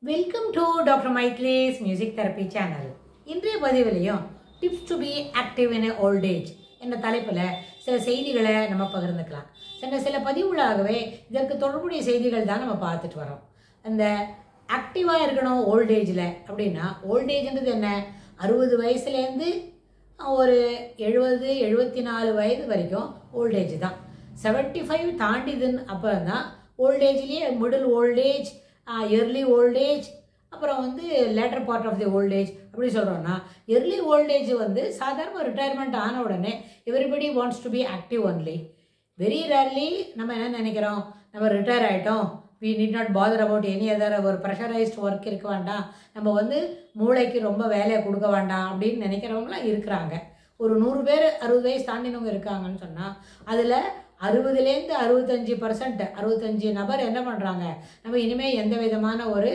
Welcome to Dr. Maitri's Music Therapy Channel. இன்றைய பதிவிலையும் tips to be active in old age என்ற தலைப்பில் சில செய்திகளை நம்ம பகிர்ந்துக்கலாம். சில பதிவுகளாகவே இதற்கு தொடர்புடைய செய்திகள் தான் நம்ம பார்த்துட்டு வரோம். அந்த ஆக்டிவாக இருக்கணும் ஓல்ட் ஏஜில் அப்படின்னா, ஓல்ட் ஏஜ்ன்றது என்ன? 60 வயசுலேருந்து ஒரு 74 வயது வரைக்கும் ஓல்ட் ஏஜ் தான். 75 தாண்டிதுன்னு அப்புறம் தான் ஓல்ட் ஏஜ்லேயே middle old age, early old age, அப்புறம் வந்து later part of the old age அப்படி சொல்கிறோன்னா, early old age வந்து சாதாரண ரிட்டையர்மெண்ட் ஆன உடனே everybody wants to be active only. Very rarely நம்ம என்ன நினைக்கிறோம், நம்ம ரிட்டையர் ஆகிட்டோம், we need not bother about any other, ஒரு ப்ரெஷரைஸ்ட் ஒர்க் இருக்க வேண்டாம், நம்ம வந்து மூளைக்கு ரொம்ப வேலையை கொடுக்க வேண்டாம் அப்படின்னு நினைக்கிறவங்களாம் இருக்கிறாங்க. ஒரு 100 பேர் 60 வயசு தாண்டினவங்க இருக்காங்கன்னு சொன்னால், அதில் 60லேருந்து 65%, 65 நபர் என்ன பண்ணுறாங்க, நம்ம இனிமேல் எந்த விதமான ஒரு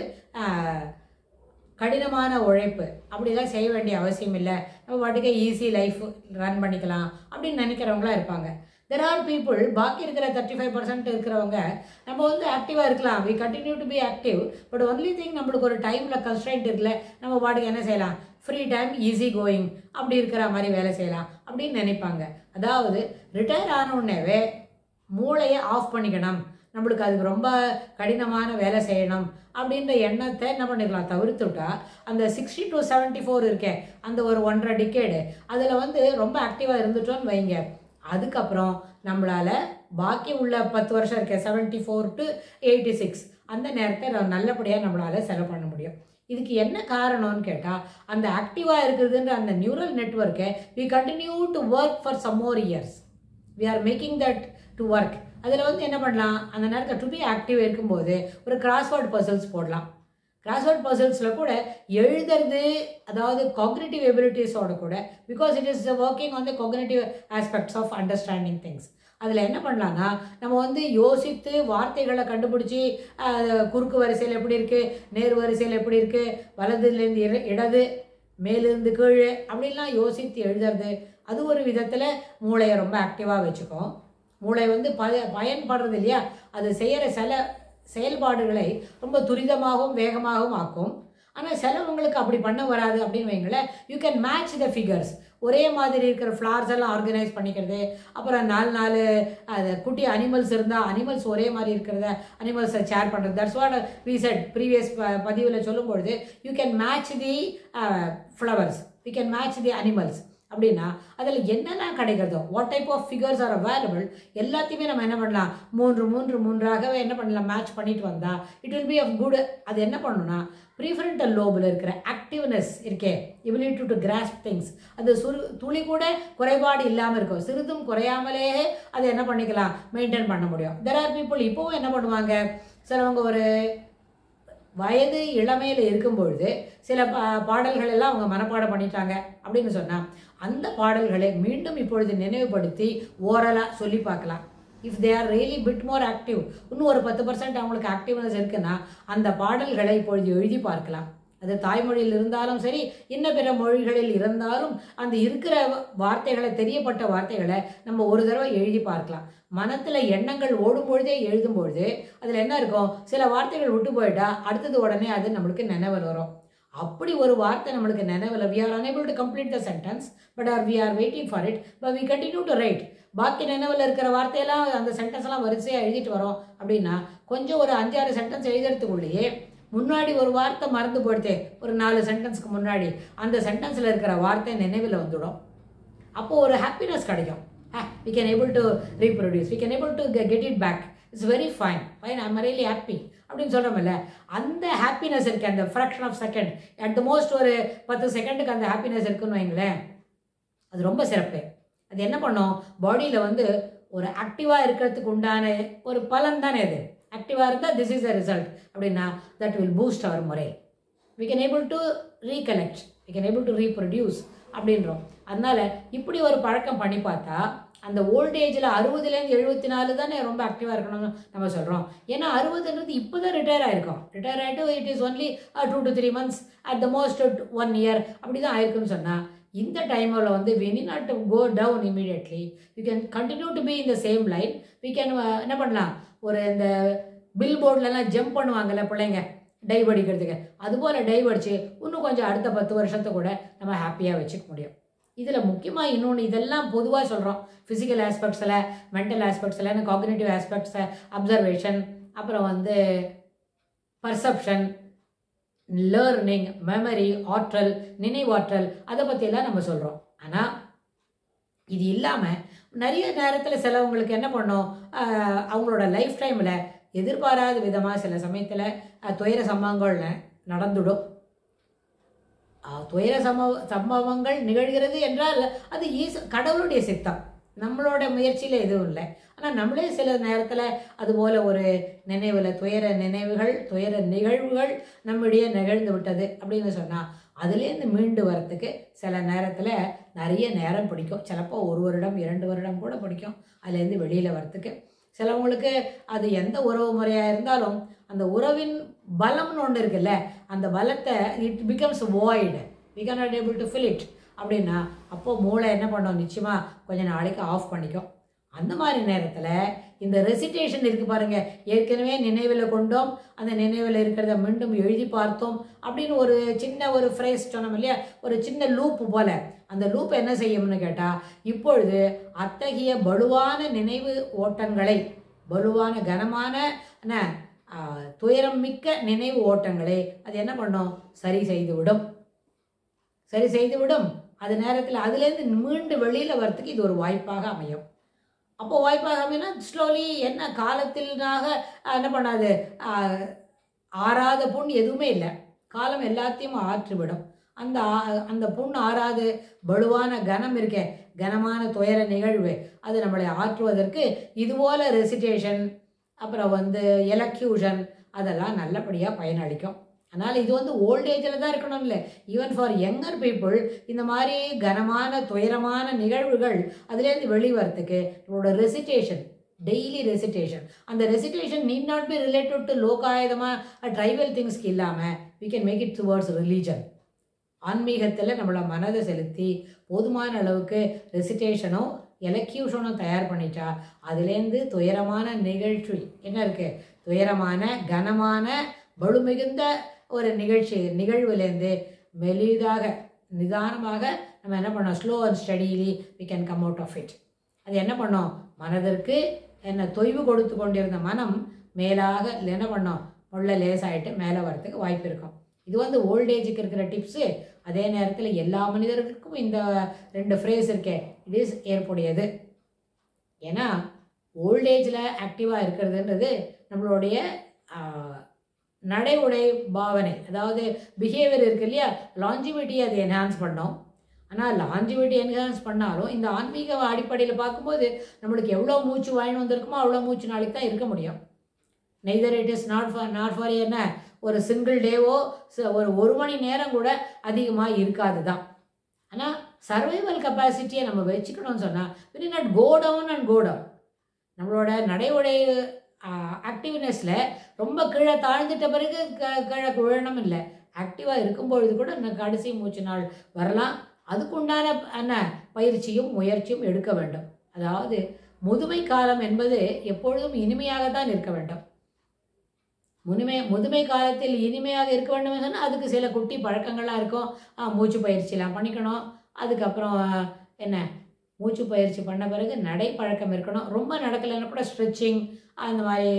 கடினமான உழைப்பு அப்படிலாம் செய்ய வேண்டிய அவசியம் இல்லை, நம்ம பாட்டுக்கு ஈஸி லைஃப் ரன் பண்ணிக்கலாம் அப்படின்னு நினைக்கிறவங்களாம் இருப்பாங்க. தெர் ஆர் பீப்புள், பாக்கி இருக்கிற 35% இருக்கிறவங்க நம்ம வந்து ஆக்டிவாக இருக்கலாம், we continue to be active, but only thing நம்மளுக்கு ஒரு டைமில் கன்ஸ்ட்ரெயின்ட் இருக்குல்ல, நம்ம பாட்டுக்கு என்ன செய்யலாம், ஃப்ரீ டைம் ஈஸி கோயிங் அப்படி இருக்கிற மாதிரி வேலை செய்யலாம் அப்படின்னு நினைப்பாங்க. அதாவது ரிட்டையர் ஆனவுடனேவே மூளையை ஆஃப் பண்ணிக்கணும், நம்மளுக்கு அதுக்கு ரொம்ப கடினமான வேலை செய்யணும் அப்படின்ற எண்ணத்தை என்ன பண்ணிக்கலாம் தவிர்த்துட்டா, அந்த 60 to 74 இருக்கே அந்த ஒரு 1.5 டிகேடு அதில் வந்து ரொம்ப ஆக்டிவாக இருந்துட்டோன்னு வைங்க, அதுக்கப்புறம் நம்மளால் பாக்கி உள்ள 10 வருஷம் இருக்க 74 to 86 அந்த நேரத்தை நல்லபடியாக நம்மளால் செலவு பண்ண முடியும். இதுக்கு என்ன காரணம்னு கேட்டால், அந்த ஆக்டிவாக இருக்குதுன்ற அந்த நியூரல் நெட்வொர்க்கை we continue to work for some more years, we are making that to work. அதில் வந்து என்ன பண்ணலாம், அந்த நேரத்தில் டு பி ஆக்டிவ் இருக்கும்போது ஒரு கிராஸ்வேர்ட் பசில்ஸ் போடலாம். கிராஸ்வேர்ட் பசில்ஸில் கூட எழுதுறது, அதாவது காக்னிட்டிவ் எபிலிட்டிஸோட கூட, because it is working on the cognitive aspects of understanding things. அதில் என்ன பண்ணலான்னா, நம்ம வந்து யோசித்து வார்த்தைகளை கண்டுபிடிச்சி குறுக்கு வரிசையில் எப்படி இருக்குது, நேர் வரிசையில் எப்படி இருக்குது, வலதுலேருந்து இடது, மேலிருந்து கீழே அப்படின்லாம் யோசித்து எழுதுறது, அது ஒரு விதத்தில் மூளையை ரொம்ப ஆக்டிவாக வச்சுக்கும். மூளை வந்து பயன்படுறது இல்லையா, அது செய்கிற செயல்பாடுகளை ரொம்ப துரிதமாகவும் வேகமாகவும் ஆக்கும். ஆனால் சிலவங்களுக்கு அப்படி பண்ண வராது அப்படின்னு வைங்களேன், you can match the figures, ஒரே மாதிரி இருக்கிற ஃப்ளார்ஸ் எல்லாம் ஆர்கனைஸ் பண்ணிக்கிறது, அப்புறம் 4 அது குட்டி அனிமல்ஸ் இருந்தால் அனிமல்ஸ் ஒரே மாதிரி இருக்கிறத அனிமல்ஸை ஷேர் பண்ணுறது. That's what we said previous பதிவில் சொல்லும்பொழுது, you can match the flowers, you can match the animals அப்படின்னா அதில் என்னெல்லாம் கிடைக்கிறதோ, what type of figures are available எல்லாத்தையுமே நம்ம என்ன பண்ணலாம், 3 என்ன பண்ணலாம், மேட்ச் பண்ணிட்டு வந்தால் it will be of good. அது என்ன பண்ணணும்னா, ப்ரீஃபரண்டல் லோபில் இருக்கிற ஆக்டிவ்னஸ் இருக்கே, எபிலிட்டி டு கிராஸ்ப் திங்ஸ், அது துளி கூட குறைபாடு இல்லாமல் இருக்கும், சிறிதும் குறையாமலே அதை என்ன பண்ணிக்கலாம், மெயின்டைன் பண்ண முடியும். தெர் ஆர் பீப்புள் இப்போவும் என்ன பண்ணுவாங்க, சிலவங்க ஒரு வயது இளமையில் இருக்கும்பொழுது சில பாடல்கள் எல்லாம் அவங்க மனப்பாடம் பண்ணிட்டாங்க அப்படின்னு சொன்னால், அந்த பாடல்களை மீண்டும் இப்பொழுது நினைவுபடுத்தி ஓரலாக சொல்லி பார்க்கலாம். If they are really bit more active, இன்னும் ஒரு 10% அவங்களுக்கு ஆக்டிவ்னஸ் இருக்குன்னா அந்த பாடல்களை இப்பொழுது எழுதி பார்க்கலாம். அது தாய்மொழியில் இருந்தாலும் சரி, இன்னும் பிற மொழிகளில் இருந்தாலும் அந்த இருக்கிற வார்த்தைகளை, தெரியப்பட்ட வார்த்தைகளை நம்ம ஒரு தடவை எழுதி பார்க்கலாம். மனத்தில் எண்ணங்கள் ஓடும்பொழுதே எழுதும்பொழுது அதில் என்ன இருக்கும், சில வார்த்தைகள் விட்டு போயிட்டா அடுத்தது உடனே அது நம்மளுக்கு நினைவில் வரும். அப்படி ஒரு வார்த்தை நம்மளுக்கு நினைவில், we are unable to complete the sentence but we are waiting for it but we continue to write. பாக்கி நினைவில் இருக்கிற வார்த்தையெல்லாம் அந்த சென்டென்ஸ்லாம் வரிசையாக எழுதிட்டு வரோம் அப்படின்னா, கொஞ்சம் ஒரு 5-6 சென்டென்ஸ் எழுதுறதுக்குள்ளேயே முன்னாடி ஒரு வார்த்தை மறந்து போயிடுதே, ஒரு 4 சென்டென்ஸ்க்கு முன்னாடி அந்த சென்டென்ஸில் இருக்கிற வார்த்தை நினைவில் வந்துடும். அப்போது ஒரு ஹாப்பினஸ் கிடைக்கும். we can able to reproduce, we can able to get it back, it's very fine, I'm really happy அப்படின்னு சொல்கிறோம்ல, அந்த ஹாப்பினஸ் இருக்குது. அந்த fraction of second, at the most ஒரு 10 செகண்டுக்கு அந்த ஹாப்பினஸ் இருக்குன்னு வைங்களேன், அது ரொம்ப சிறப்பு. அது என்ன பண்ணும், பாடியில் வந்து ஒரு ஆக்டிவாக இருக்கிறதுக்கு உண்டான ஒரு பலன் தானே அது. ஆக்டிவாக இருந்தால் திஸ் இஸ் த ரிசல்ட் அப்படின்னா, தட் வில் பூஸ்ட் அவர் முறை, we can able to recollect, we can able to reproduce அப்படின்றோம். அதனால் இப்படி ஒரு பழக்கம் பண்ணி பார்த்தா, அந்த ஓல்ட் ஏஜில் 60லேருந்து 74 தானே ரொம்ப ஆக்டிவாக இருக்கணும்னு நம்ம சொல்கிறோம். ஏன்னா 60ன்றது இப்போ தான் ரிட்டையர் ஆகிருக்கோம். ரிட்டையர் ஆகிட்டு it is only 2 to 3 months, at the most 1 year அப்படி தான் ஆயிருக்குன்னு சொன்னால், இந்த டைமில் வந்து we need not to go down immediately, you can continue to be in the same line. we can என்ன பண்ணலாம், ஒரு இந்த பில் போர்ட்லலாம் ஜம்ப் பண்ணுவாங்கல்ல பிள்ளைங்க, டைவ் அடிக்கிறதுக்கு. அதுபோல் டைவ் அடித்து இன்னும் கொஞ்சம் அடுத்த 10 வருஷத்தை கூட நம்ம ஹாப்பியாக வச்சுக்க முடியும். இதில் முக்கியமாக இன்னொன்று, இதெல்லாம் பொதுவாக சொல்கிறோம், ஃபிசிக்கல் ஆஸ்பெக்ட்ஸில், மென்டல் ஆஸ்பெக்ட்ஸில், காக்னிட்டிவ் ஆஸ்பெக்ட்ஸை, அப்சர்வேஷன், அப்புறம் வந்து பர்செப்ஷன், லேர்னிங், மெமரி, ஆற்றல், நினைவாற்றல், அதை பற்றியெல்லாம் நம்ம சொல்கிறோம். ஆனால் இது இல்லாமல் நிறைய நேரத்தில் சிலவங்களுக்கு என்ன பண்ணோம், அவங்களோட லைஃப் டைமில் எதிர்பாராத விதமாக சில சமயத்தில் துயர சம்பவங்கள் நடந்துடும். துயர சம்பவங்கள் நிகழ்கிறது என்றால் அது கடவுளுடைய சித்தம், நம்மளோட முயற்சியில் எதுவும் இல்லை. ஆனால் நம்மளே சில நேரத்தில் அதுபோல் ஒரு நினைவில் துயர நினைவுகள், துயர நிகழ்வுகள் நம்மிடையே நிகழ்ந்து விட்டது அப்படின்னு சொன்னால் அதுலேருந்து மீண்டு வரத்துக்கு சில நேரத்தில் நிறைய நேரம் பிடிக்கும். சிலப்போ 1 வருடம் 2 வருடம் கூட பிடிக்கும் அதுலேருந்து வெளியில் வரத்துக்கு. சிலவங்களுக்கு அது எந்த உறவு முறையாக இருந்தாலும் அந்த உறவின் பலம்னு ஒன்று இருக்குல்ல, அந்த பலத்தை it becomes void, we can not able to fill it அப்படின்னா அப்போது மூளை என்ன பண்ணோம், நிச்சயமாக கொஞ்சம் நாளைக்கு ஆஃப் பண்ணிக்கும். அந்த மாதிரி நேரத்தில் இந்த ரெசிடேஷன் இருக்குது பாருங்கள், ஏற்கனவே நினைவில் கொண்டோம், அந்த நினைவில் இருக்கிறத மீண்டும் எழுதி பார்த்தோம் அப்படின்னு ஒரு சின்ன ஒரு ஃப்ரேஸ் சொன்னோம் இல்லையா, ஒரு சின்ன லூப்பு போல். அந்த லூப் என்ன செய்யும்னு கேட்டால், இப்பொழுது அத்தகைய வலுவான நினைவு ஓட்டங்களை, வலுவான கனமான துயரம் மிக்க நினைவு ஓட்டங்களை அது என்ன பண்ணும், சரி செய்துவிடும். அது நேரத்தில் அதுலேருந்து மீண்டு வெளியில் வரத்துக்கு இது ஒரு வாய்ப்பாக அமையும். அப்போது வாய்ப்பாக அமைனா ஸ்லோலி என்ன காலத்தினாக என்ன பண்ணாது, ஆறாத புண் எதுவுமே இல்லை, காலம் எல்லாத்தையும் ஆற்றிவிடும். அந்த புண் ஆறாது வலுவான கனம் இருக்கே, கனமான துயர நிகழ்வு, அது நம்மளை ஆற்றுவதற்கு இதுபோல் ரெசிடேஷன், அப்புறம் வந்து எலக்யூஷன், அதெல்லாம் நல்லபடியாக பயனளிக்கும். அதனால் இது வந்து ஓல்டேஜில் தான் இருக்கணும் இல்லை, ஈவன் ஃபார் யங்கர் பீப்புள் இந்த மாதிரி கனமான துயரமான நிகழ்வுகள் அதுலேருந்து வெளிவரத்துக்கு நம்மளோட ரெசிடேஷன், டெய்லி ரெசிடேஷன், அந்த recitation need not be related to லோகாயுதமாக ட்ரைபல் திங்ஸ்க்கு இல்லாமல் we can make it towards religion. ஆன்மீகத்தில் நம்மளை மனதை செலுத்தி போதுமான அளவுக்கு ரெசிடேஷனும் எலக்யூஷனும் தயார் பண்ணிட்டா அதுலேருந்து துயரமான நிகழ்ச்சி என்ன இருக்குது, துயரமான கனமான வலுமிகுந்த ஒரு நிகழ்வுலேருந்து மெலிதாக நிதானமாக நம்ம என்ன பண்ணோம், slow and steadily we can come out of it. அது என்ன பண்ணோம், மனதிற்கு என்ன தொய்வு கொடுத்து கொண்டிருந்த மனம் மேலாக என்ன பண்ணோம், உள்ள லேசாகிட்டு மேலே வரத்துக்கு வாய்ப்பு இருக்கும். இது வந்து ஓல்டேஜுக்கு இருக்கிற டிப்ஸு. அதே நேரத்தில் எல்லா மனிதர்களுக்கும் இந்த 2 ஃப்ரேஸ் இருக்கே, இட் இஸ் ஏற்புடையது. ஏன்னா ஓல்டேஜில் ஆக்டிவாக இருக்கிறதுன்றது நம்மளுடைய நடை உடை பாவனை, அதாவது பிஹேவியர் இருக்குது இல்லையா, லாஞ்சிவிட்டி அதை என்ஹான்ஸ் பண்ணோம். ஆனால் லாஞ்சிவிட்டி என்ஹான்ஸ் பண்ணாலும் இந்த ஆன்மீக அடிப்படையில் பார்க்கும்போது நம்மளுக்கு எவ்வளோ மூச்சு வாங்கி வந்திருக்குமோ அவ்வளோ மூச்சு நாளைக்கு தான் இருக்க முடியும். Neither it is not for என்ன ஒரு சிங்கிள் டேவோ ஒரு மணி நேரம் கூட அதிகமாக இருக்காது தான். ஆனால் சர்வைவல் கெப்பாசிட்டியை நம்ம வச்சுக்கணும்னு சொன்னால் we need not go down and go down. நம்மளோட நடை உடை ஆக்டிவ்னஸில் ரொம்ப கீழே தாழ்ந்துட்ட பிறகு கீழே விழணும் இல்லை, ஆக்டிவாக இருக்கும்பொழுது கூட இந்த கடைசி மூச்சு நாள் வரலாம். அதுக்குண்டான என்ன பயிற்சியும் முயற்சியும் எடுக்க வேண்டும். அதாவது முதுமை காலம் என்பது எப்பொழுதும் இனிமையாகத்தான் இருக்க வேண்டும். முதுமை காலத்தில் இனிமையாக இருக்க வேண்டும் சொன்னால் அதுக்கு சில குட்டி பழக்கங்கள்லாம் இருக்கும். மூச்சு பயிற்சிலாம் பண்ணிக்கணும். அதுக்கப்புறம் என்ன, மூச்சு பயிற்சி பண்ண பிறகு நடை பழக்கம் இருக்கணும். ரொம்ப நடக்கலைன்னா கூட ஸ்ட்ரெச்சிங் அந்த மாதிரி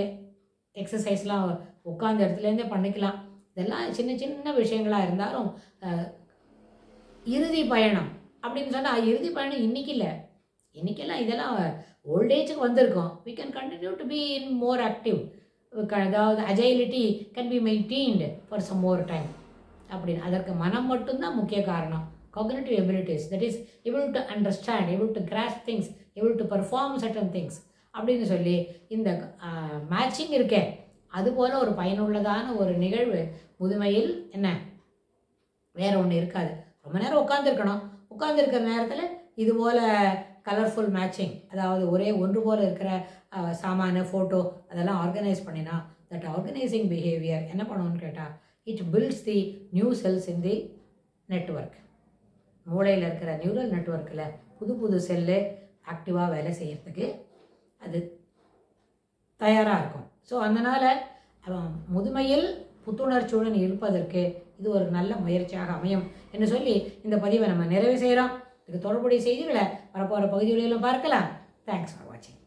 எக்ஸசைஸ்லாம் உட்காந்த இடத்துலேருந்தே பண்ணிக்கலாம். இதெல்லாம் சின்ன சின்ன விஷயங்களாக இருந்தாலும் இறுதி பயணம் அப்படின்னு சொன்னால் இறுதி பயணம் இன்றைக்கி இல்லை, இன்றைக்கெல்லாம் இதெல்லாம் ஓல்டேஜுக்கு வந்திருக்கோம். we can continue to be in more active. அதாவது agility can be maintained for some more time அப்படின்னு. அதற்கு மனம் மட்டும்தான் முக்கிய காரணம். Cognitive abilities, that is able to understand, able to grasp things, able to perform certain things அப்படின்னு சொல்லி இந்த மேட்சிங் இருக்கே, அதுபோல் ஒரு பயனுள்ளதான ஒரு நிகழ்வு முதுமையில் என்ன வேறு ஒன்று இருக்காது. ரொம்ப நேரம் உட்காந்துருக்கணும். உட்காந்துருக்கிற நேரத்தில் இதுபோல் கலர்ஃபுல் மேட்சிங், அதாவது ஒரே ஒன்று போல் இருக்கிற சாமான ஃபோட்டோ அதெல்லாம் ஆர்கனைஸ் பண்ணினா தட் ஆர்கனைசிங் பிஹேவியர் என்ன பண்ணணும்னு கேட்டால் it builds the new cells in the network. மூளையில் இருக்கிற நியூரல் நெட்வொர்க்கில் புது செல்லு ஆக்டிவாக வேலை செய்கிறதுக்கு அது தயாராக இருக்கும். ஸோ அதனால் முதுமையில் புத்துணர்ச்சியுடன் இருப்பதற்கு இது ஒரு நல்ல முயற்சியாக அமையும் என்று சொல்லி இந்த பதிவை நம்ம நிறைவு செய்கிறோம். இதுக்கு தொடர்புடைய செய்திகளை வரப்போகிற பகுதிகளிலும் பார்க்கலாம். தேங்க்ஸ் ஃபார் வாட்சிங்.